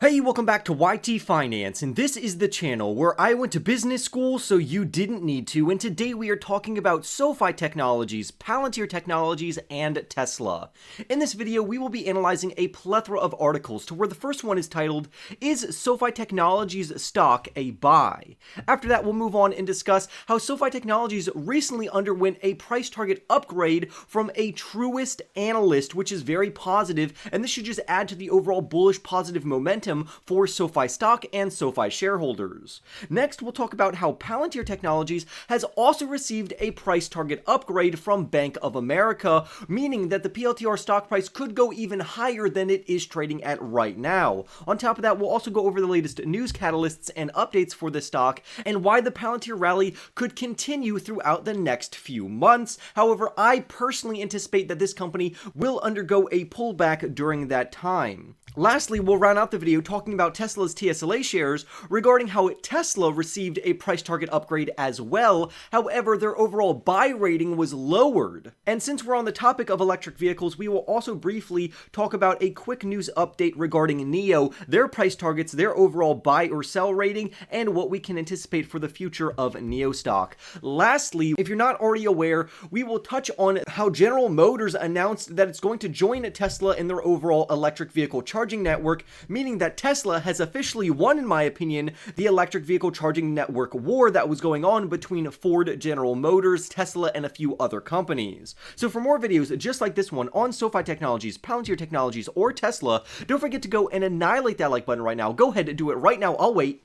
Hey, welcome back to YT Finance, and this is the channel where I went to business school so you didn't need to, and today we are talking about SoFi Technologies, Palantir Technologies, and Tesla. In this video, we will be analyzing a plethora of articles to where the first one is titled, "Is SoFi Technologies stock a buy?" After that, we'll move on and discuss how SoFi Technologies recently underwent a price target upgrade from a Truist analyst, which is very positive, and this should just add to the overall bullish positive momentum for SoFi stock and SoFi shareholders. Next, we'll talk about how Palantir Technologies has also received a price target upgrade from Bank of America, meaning that the PLTR stock price could go even higher than it is trading at right now. On top of that, we'll also go over the latest news catalysts and updates for the stock and why the Palantir rally could continue throughout the next few months. However, I personally anticipate that this company will undergo a pullback during that time. Lastly, we'll round out the video talking about Tesla's TSLA shares regarding how Tesla received a price target upgrade as well. However, their overall buy rating was lowered. And since we're on the topic of electric vehicles, we will also briefly talk about a quick news update regarding NIO, their price targets, their overall buy or sell rating, and what we can anticipate for the future of NIO stock. Lastly, if you're not already aware, we will touch on how General Motors announced that it's going to join Tesla in their overall electric vehicle charging network, meaning that Tesla has officially won, in my opinion, the electric vehicle charging network war that was going on between Ford, General Motors, Tesla, and a few other companies. So for more videos just like this one on SoFi Technologies, Palantir Technologies, or Tesla, don't forget to go and annihilate that like button right now. Go ahead and do it right now. I'll wait.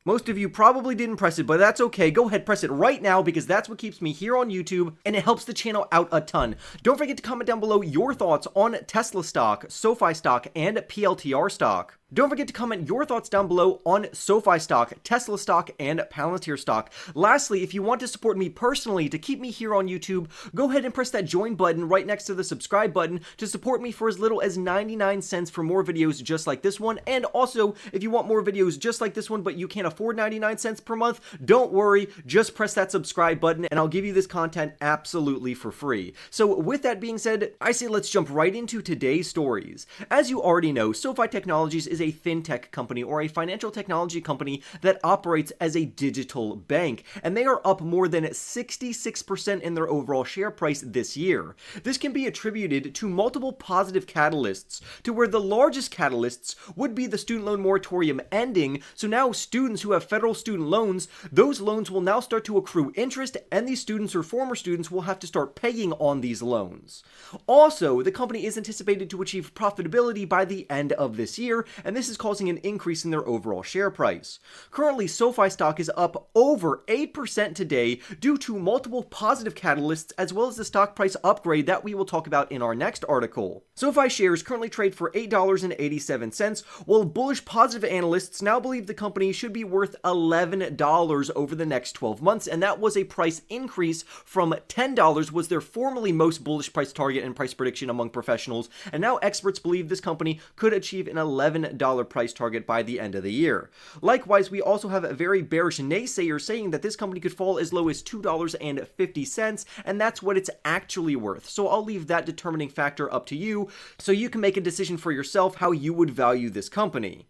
Most of you probably didn't press it, but that's okay. Go ahead, press it right now because that's what keeps me here on YouTube and it helps the channel out a ton. Don't forget to comment down below your thoughts on Tesla stock, SoFi stock, and PLTR stock. Don't forget to comment your thoughts down below on SoFi stock, Tesla stock, and Palantir stock. Lastly, if you want to support me personally to keep me here on YouTube, go ahead and press that join button right next to the subscribe button to support me for as little as 99 cents for more videos just like this one. And also, if you want more videos just like this one, but you can't afford 99 cents per month, don't worry, just press that subscribe button and I'll give you this content absolutely for free. So with that being said, I say let's jump right into today's stories. As you already know, SoFi Technologies is a fintech company or a financial technology company that operates as a digital bank, and they are up more than 66% in their overall share price this year. This can be attributed to multiple positive catalysts, to where the largest catalysts would be the student loan moratorium ending, so now students who have federal student loans, those loans will now start to accrue interest, and these students or former students will have to start paying on these loans. Also, the company is anticipated to achieve profitability by the end of this year, and this is causing an increase in their overall share price. Currently, SoFi stock is up over 8% today due to multiple positive catalysts as well as the stock price upgrade that we will talk about in our next article. SoFi shares currently trade for $8.87, while bullish positive analysts now believe the company should be worth $11 over the next 12 months, and that was a price increase from $10 was their formerly most bullish price target and price prediction among professionals, and now experts believe this company could achieve an $11 price target by the end of the year. Likewise, we also have a very bearish naysayer saying that this company could fall as low as $2.50, and that's what it's actually worth. So I'll leave that determining factor up to you, so you can make a decision for yourself how you would value this company.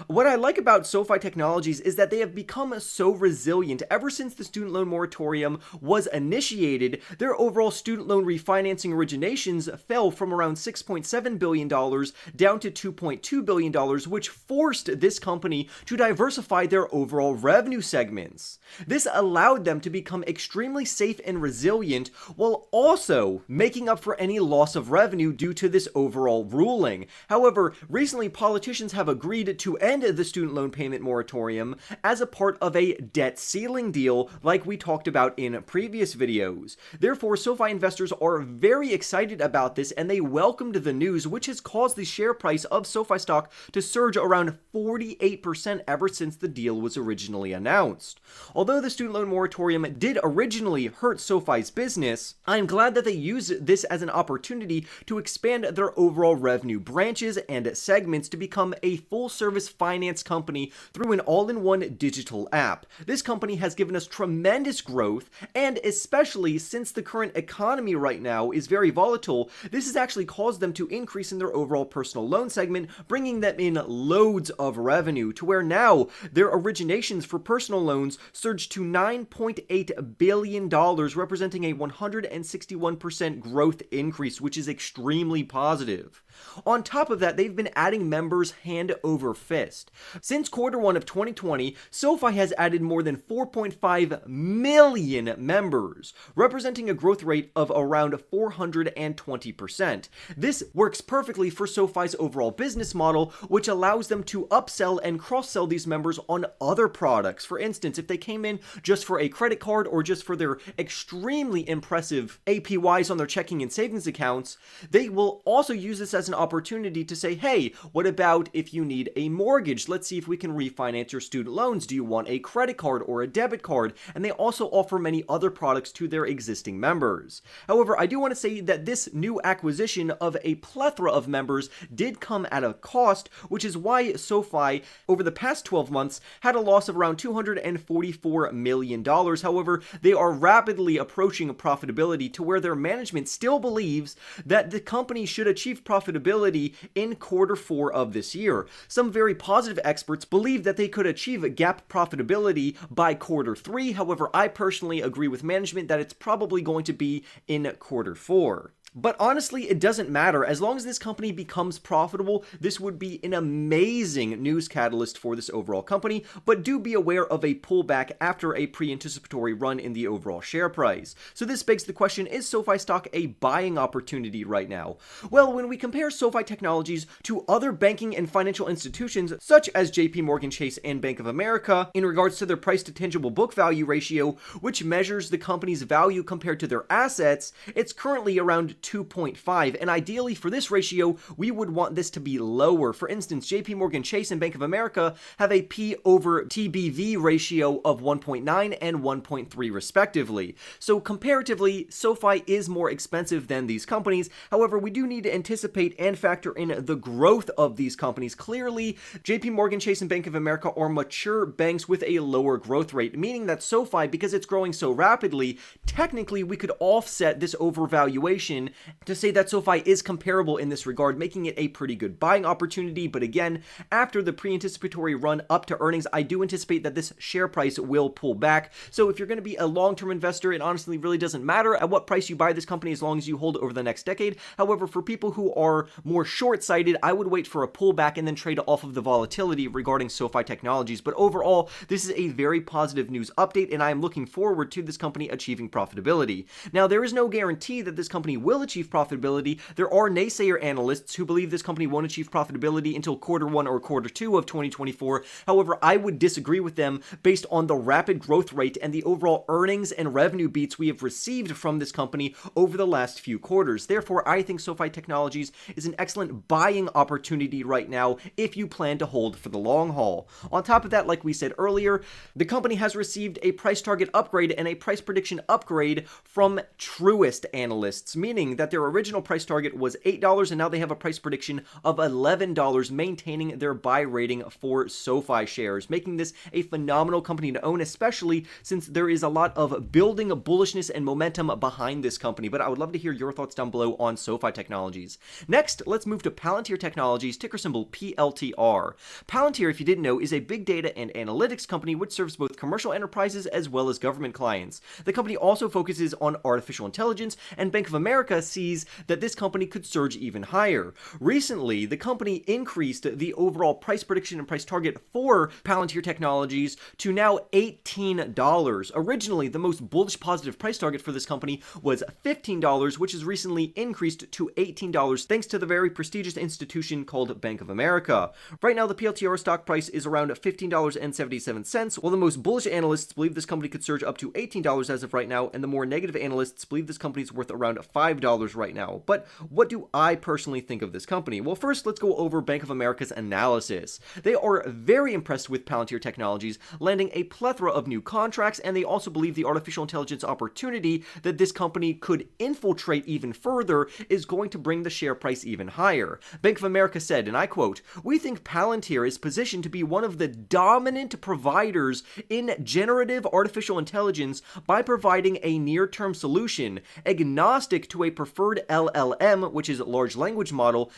What I like about SoFi Technologies is that they have become so resilient. Ever since the student loan moratorium was initiated, their overall student loan refinancing originations fell from around $6.7 billion down to $2.2 billion, which forced this company to diversify their overall revenue segments. This allowed them to become extremely safe and resilient while also making up for any loss of revenue due to this overall ruling. However, recently politicians have agreed to end the student loan payment moratorium as a part of a debt ceiling deal like we talked about in previous videos. Therefore, SoFi investors are very excited about this and they welcomed the news, which has caused the share price of SoFi stock to surge around 48% ever since the deal was originally announced. Although the student loan moratorium did originally hurt SoFi's business, I'm glad that they used this as an opportunity to expand their overall revenue branches and segments to become a full-service finance company through an all-in-one digital app. This company has given us tremendous growth, and especially since the current economy right now is very volatile, this has actually caused them to increase in their overall personal loan segment, bringing them in loads of revenue to where now their originations for personal loans surged to $9.8 billion, representing a 161% growth increase, which is extremely positive. On top of that, they've been adding members hand over fist. Since Q1 of 2020, SoFi has added more than 4.5 million members, representing a growth rate of around 420%. This works perfectly for SoFi's overall business model, which allows them to upsell and cross-sell these members on other products. For instance, if they came in just for a credit card or just for their extremely impressive APYs on their checking and savings accounts, they will also use this as an opportunity to say, hey, what about if you need a mortgage? Let's see if we can refinance your student loans. Do you want a credit card or a debit card? And they also offer many other products to their existing members. However, I do want to say that this new acquisition of a plethora of members did come at a cost, which is why SoFi over the past 12 months had a loss of around $244 million. However, they are rapidly approaching profitability to where their management still believes that the company should achieve profitability in Q4 of this year. Some very positive experts believe that they could achieve GAAP profitability by Q3. However, I personally agree with management that it's probably going to be in Q4. But honestly, it doesn't matter. As long as this company becomes profitable, this would be an amazing news catalyst for this overall company, but do be aware of a pullback after a pre-anticipatory run in the overall share price. So this begs the question, is SoFi stock a buying opportunity right now? Well, when we compare SoFi Technologies to other banking and financial institutions, such as JP Morgan Chase and Bank of America, in regards to their price to tangible book value ratio, which measures the company's value compared to their assets, it's currently around 2.5, and ideally for this ratio, we would want this to be lower. For instance, JP Morgan Chase and Bank of America have a P over TBV ratio of 1.9 and 1.3 respectively. So comparatively, SoFi is more expensive than these companies. However, we do need to anticipate and factor in the growth of these companies. Clearly, JP Morgan Chase and Bank of America are mature banks with a lower growth rate, meaning that SoFi, because it's growing so rapidly, technically we could offset this overvaluation to say that SoFi is comparable in this regard, making it a pretty good buying opportunity. But again, after the pre-anticipatory run up to earnings, I do anticipate that this share price will pull back. So if you're going to be a long-term investor, it honestly really doesn't matter at what price you buy this company as long as you hold it over the next decade. However, for people who are more short-sighted, I would wait for a pullback and then trade off of the volatility regarding SoFi Technologies. But overall, this is a very positive news update, and I am looking forward to this company achieving profitability. Now, there is no guarantee that this company will achieve profitability. There are naysayer analysts who believe this company won't achieve profitability until Q1 or Q2 of 2024. However, I would disagree with them based on the rapid growth rate and the overall earnings and revenue beats we have received from this company over the last few quarters. Therefore, I think SoFi Technologies is an excellent buying opportunity right now if you plan to hold for the long haul. On top of that, like we said earlier, the company has received a price target upgrade and a price prediction upgrade from Truist Analysts, meaning that their original price target was $8 and now they have a price prediction of $11, maintaining their buy rating for SoFi shares, making this a phenomenal company to own, especially since there is a lot of building bullishness and momentum behind this company. But I would love to hear your thoughts down below on SoFi Technologies. Next, let's move to Palantir Technologies, ticker symbol PLTR. Palantir, if you didn't know, is a big data and analytics company which serves both commercial enterprises as well as government clients. The company also focuses on artificial intelligence, and Bank of America sees that this company could surge even higher. Recently, the company increased the overall price prediction and price target for Palantir Technologies to now $18. Originally, the most bullish positive price target for this company was $15, which has recently increased to $18 thanks to the very prestigious institution called Bank of America. Right now, the PLTR stock price is around $15.77, while the most bullish analysts believe this company could surge up to $18 as of right now, and the more negative analysts believe this company is worth around $5 right now. But what do I personally think of this company? Well, first, let's go over Bank of America's analysis. They are very impressed with Palantir Technologies, landing a plethora of new contracts, and they also believe the artificial intelligence opportunity that this company could infiltrate even further is going to bring the share price even higher. Bank of America said, and I quote, "We think Palantir is positioned to be one of the dominant providers in generative artificial intelligence by providing a near-term solution agnostic to a preferred LLM, which is large language model,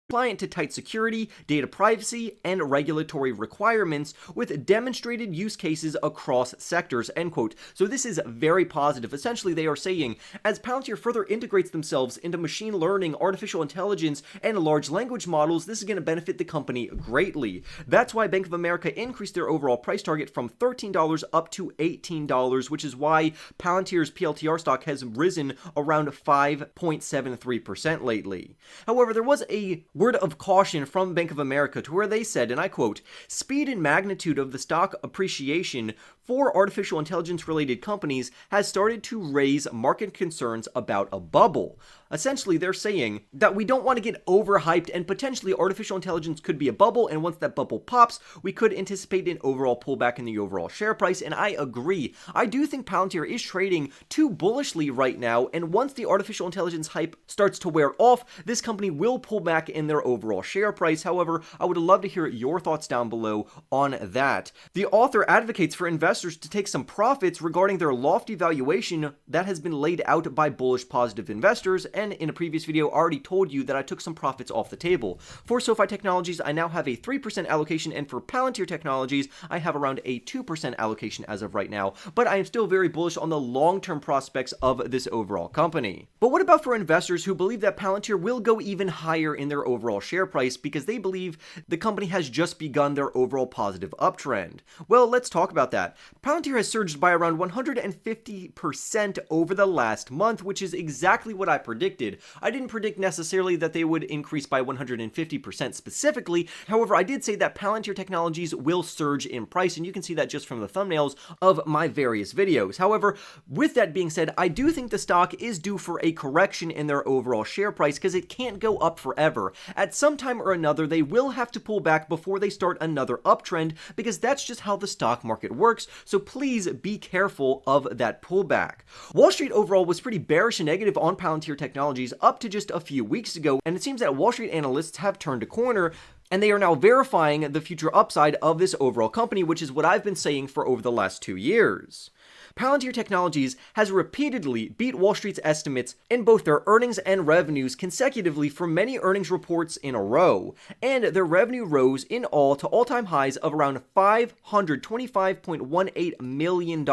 compliant to tight security, data privacy, and regulatory requirements with demonstrated use cases across sectors," end quote. So this is very positive. Essentially, they are saying, as Palantir further integrates themselves into machine learning, artificial intelligence, and large language models, this is going to benefit the company greatly. That's why Bank of America increased their overall price target from $13 up to $18, which is why Palantir's PLTR stock has risen around 5.73% lately. However, there was a word of caution from Bank of America to where they said, and I quote, "Speed and magnitude of the stock appreciation for artificial intelligence related companies has started to raise market concerns about a bubble." Essentially, they're saying that we don't want to get overhyped, and potentially artificial intelligence could be a bubble, and once that bubble pops, we could anticipate an overall pullback in the overall share price, and I agree. I do think Palantir is trading too bullishly right now, and once the artificial intelligence hype starts to wear off, this company will pull back in their overall share price. However, I would love to hear your thoughts down below on that. The author advocates for investors to take some profits regarding their lofty valuation that has been laid out by bullish positive investors, and in a previous video I already told you that I took some profits off the table. For SoFi Technologies, I now have a 3% allocation, and for Palantir Technologies, I have around a 2% allocation as of right now, but I am still very bullish on the long-term prospects of this overall company. But what about for investors who believe that Palantir will go even higher in their overall share price because they believe the company has just begun their overall positive uptrend? Well, let's talk about that. Palantir has surged by around 150% over the last month, which is exactly what I predicted. I didn't predict necessarily that they would increase by 150% specifically. However, I did say that Palantir Technologies will surge in price, and you can see that just from the thumbnails of my various videos. However, with that being said, I do think the stock is due for a correction in their overall share price because it can't go up forever. At some time or another, they will have to pull back before they start another uptrend, because that's just how the stock market works, so please be careful of that pullback. Wall Street overall was pretty bearish and negative on Palantir Technologies up to just a few weeks ago, and it seems that Wall Street analysts have turned a corner, and they are now verifying the future upside of this overall company, which is what I've been saying for over the last 2 years. Palantir Technologies has repeatedly beat Wall Street's estimates in both their earnings and revenues consecutively for many earnings reports in a row, and their revenue rose in all to all-time highs of around $525.18 million,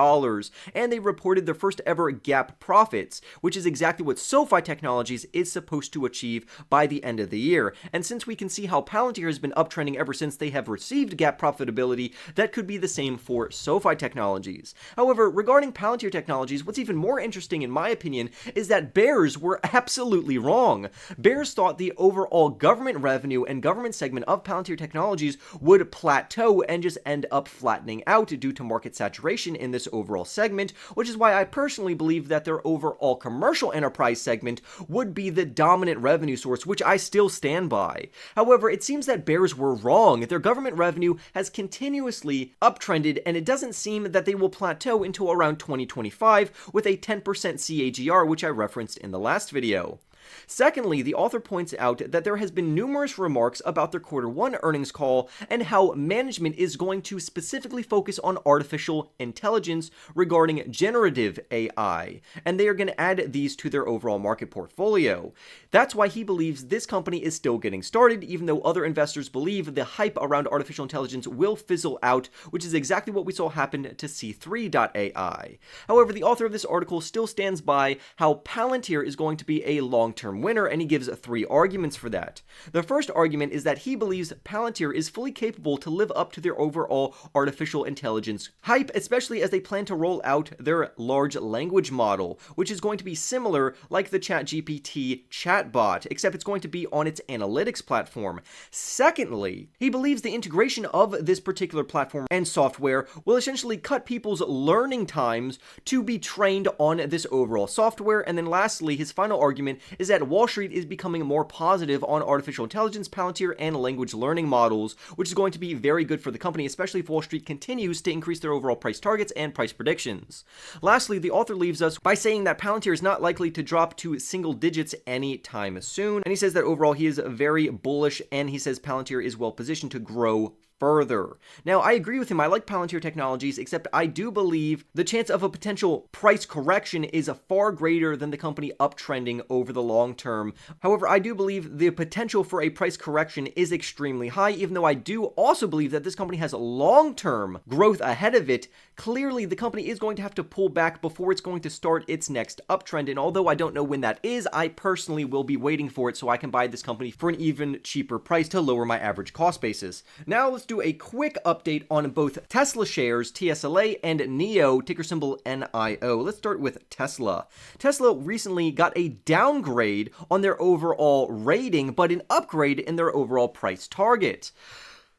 and they reported their first ever GAAP profits, which is exactly what SoFi Technologies is supposed to achieve by the end of the year. And since we can see how Palantir has been uptrending ever since they have received GAAP profitability, that could be the same for SoFi Technologies. However, regarding Palantir Technologies, what's even more interesting in my opinion is that bears were absolutely wrong. Bears thought the overall government revenue and government segment of Palantir Technologies would plateau and just end up flattening out due to market saturation in this overall segment, which is why I personally believe that their overall commercial enterprise segment would be the dominant revenue source, which I still stand by. However, it seems that bears were wrong. Their government revenue has continuously uptrended, and it doesn't seem that they will plateau until around 2025 with a 10% CAGR, which I referenced in the last video. Secondly, the author points out that there has been numerous remarks about their Q1 earnings call and how management is going to specifically focus on artificial intelligence regarding generative AI, and they are going to add these to their overall market portfolio. That's why he believes this company is still getting started, even though other investors believe the hype around artificial intelligence will fizzle out, which is exactly what we saw happen to C3.ai. However, the author of this article still stands by how Palantir is going to be a long-term long-term winner, and he gives 3 arguments for that. The first argument is that he believes Palantir is fully capable to live up to their overall artificial intelligence hype, especially as they plan to roll out their large language model, which is going to be similar like the ChatGPT chatbot, except it's going to be on its analytics platform. Secondly, he believes the integration of this particular platform and software will essentially cut people's learning times to be trained on this overall software. And then lastly, his final argument is that Wall Street is becoming more positive on artificial intelligence, Palantir, and language learning models, which is going to be very good for the company, especially if Wall Street continues to increase their overall price targets and price predictions. Lastly, the author leaves us by saying that Palantir is not likely to drop to single digits anytime soon, and he says that overall he is very bullish, and he says Palantir is well positioned to grow further. Now, I agree with him. I like Palantir Technologies, except I do believe the chance of a potential price correction is far greater than the company uptrending over the long term. However, I do believe the potential for a price correction is extremely high, even though I do also believe that this company has long-term growth ahead of it. Clearly, the company is going to have to pull back before it's going to start its next uptrend, and although I don't know when that is, I personally will be waiting for it so I can buy this company for an even cheaper price to lower my average cost basis. Now, let's do a quick update on both Tesla shares, TSLA, and NIO, ticker symbol NIO. Let's start with Tesla. Tesla recently got a downgrade on their overall rating, but an upgrade in their overall price target.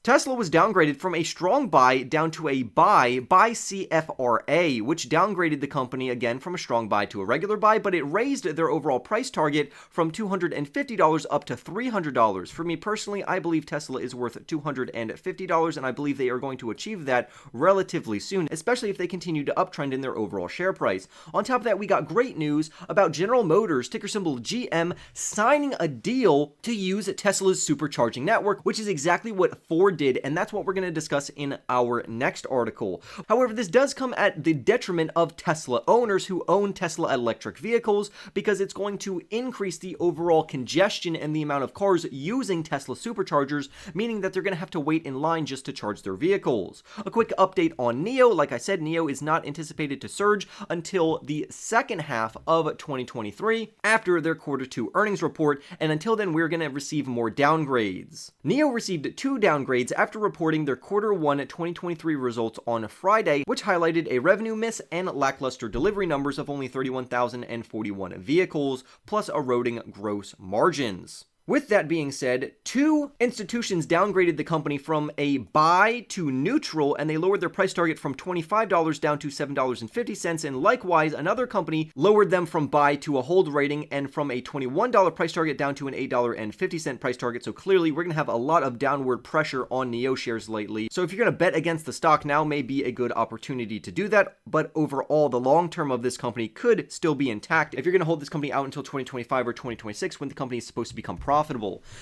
Tesla was downgraded from a strong buy down to a buy by CFRA, which downgraded the company again from a strong buy to a regular buy, but it raised their overall price target from $250 up to $300. For me personally, I believe Tesla is worth $250, and I believe they are going to achieve that relatively soon, especially if they continue to uptrend in their overall share price. On top of that, we got great news about General Motors, ticker symbol GM, signing a deal to use Tesla's supercharging network, which is exactly what Ford did, and that's what we're going to discuss in our next article. However, this does come at the detriment of Tesla owners who own Tesla electric vehicles, because it's going to increase the overall congestion and the amount of cars using Tesla superchargers, meaning that they're going to have to wait in line just to charge their vehicles. A quick update on NIO. Like I said, NIO is not anticipated to surge until the second half of 2023 after their Q2 earnings report, and until then we're going to receive more downgrades. NIO received 2 downgrades after reporting their Q1 2023 results on Friday, which highlighted a revenue miss and lackluster delivery numbers of only 31,041 vehicles, plus eroding gross margins. With that being said, 2 institutions downgraded the company from a buy to neutral, and they lowered their price target from $25 down to $7.50, and likewise, another company lowered them from buy to a hold rating and from a $21 price target down to an $8.50 price target. So clearly, we're going to have a lot of downward pressure on NIO shares lately. So if you're going to bet against the stock, now may be a good opportunity to do that, but overall, the long term of this company could still be intact if you're going to hold this company out until 2025 or 2026 when the company is supposed to become profitable.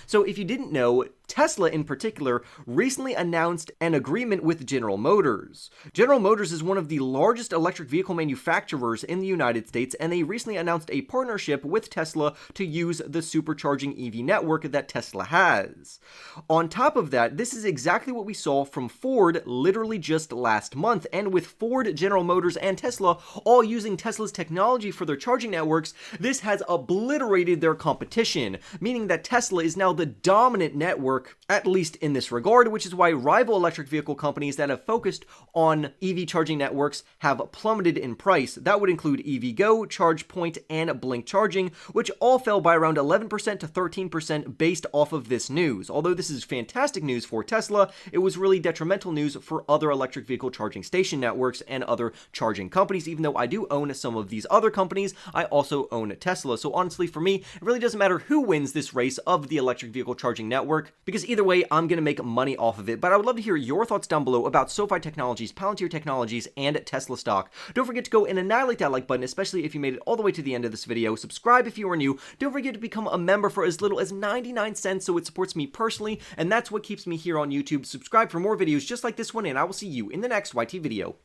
So if you didn't know, Tesla in particular recently announced an agreement with General Motors. General Motors is one of the largest electric vehicle manufacturers in the United States, and they recently announced a partnership with Tesla to use the supercharging EV network that Tesla has. On top of that, this is exactly what we saw from Ford literally just last month, and with Ford, General Motors, and Tesla all using Tesla's technology for their charging networks, this has obliterated their competition, meaning that Tesla is now the dominant network, at least in this regard, which is why rival electric vehicle companies that have focused on EV charging networks have plummeted in price. That would include EVgo, ChargePoint, and Blink Charging, which all fell by around 11% to 13% based off of this news. Although this is fantastic news for Tesla, it was really detrimental news for other electric vehicle charging station networks and other charging companies. Even though I do own some of these other companies, I also own Tesla. So honestly, for me, it really doesn't matter who wins this race of the electric vehicle charging network, because either way, I'm going to make money off of it. But I would love to hear your thoughts down below about SoFi Technologies, Palantir Technologies, and Tesla stock. Don't forget to go and annihilate that like button, especially if you made it all the way to the end of this video. Subscribe if you are new. Don't forget to become a member for as little as 99 cents, so it supports me personally, and that's what keeps me here on YouTube. Subscribe for more videos just like this one, and I will see you in the next YT video.